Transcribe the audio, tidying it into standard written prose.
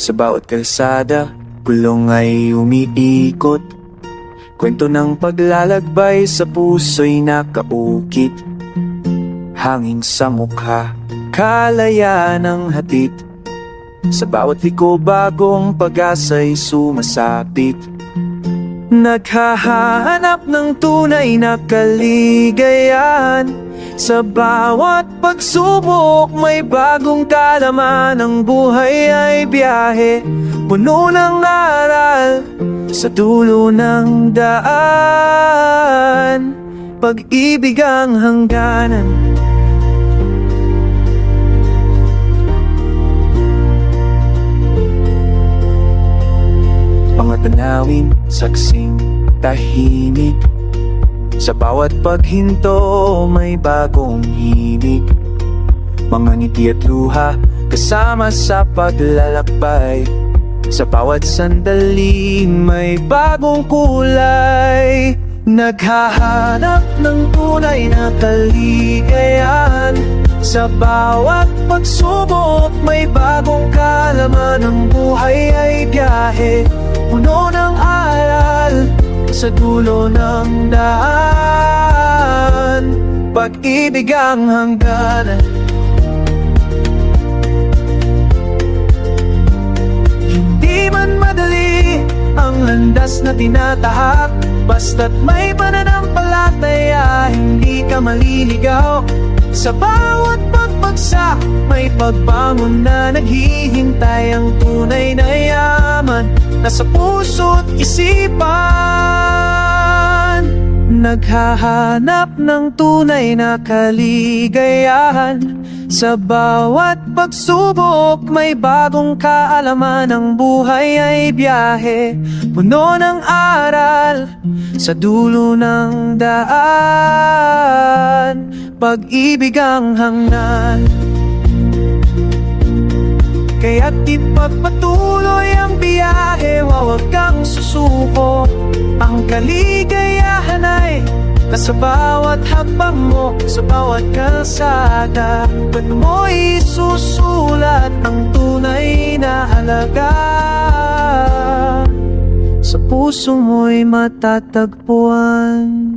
Sa bawat kalsada, gulong ay umiikot. Kwento ng paglalakbay sa puso'y nakaukit. Hangin sa mukha, kalayaan ng hatid. Sa bawat liko bagong pag-asa'y sumasapit. Naghahanap ng tunay na kaligayahan. Sa bawat pagsubok may bagong kalaman. Ang buhay ay biyahe, puno ng aral. Sa dulo ng daan, pag-ibig ang hangganan. Pangatanawin, saksing tahimik. Sa bawat paghinto may bagong himig. Mga ngiti at luha kasama sa paglalakbay. Sa bawat sandali may bagong kulay. Naghahanap ng tunay na kaligayahan. Sa bawat pagsubok may bagong kalaman. Ang buhay ay biyahe, puno ng aral. Sa dulo ng daan, pag-ibig ang hangganan. Hindi man madali ang landas na tinatahak. Basta't may pananampalataya, hindi ka maliligaw. Sa bawat pagbagsak, may pagbangon na naghihintay. Ang tunay na yaman nasa puso't isipan. Naghahanap ng tunay na kaligayahan. Sa bawat pagsubok may bagong kaalaman. Ang buhay ay biyahe, puno ng aral. Sa dulo ng daan, pag-ibig ang hanggan. Kaya't ipagpatuloy ang biyahe, huwag kang susuko. Ang kaligayahan ay nasa bawat hakbang mo, sa bawat kalsada. Ba't mo isusulat ang tunay na halaga? Sa puso mo'y matatagpuan.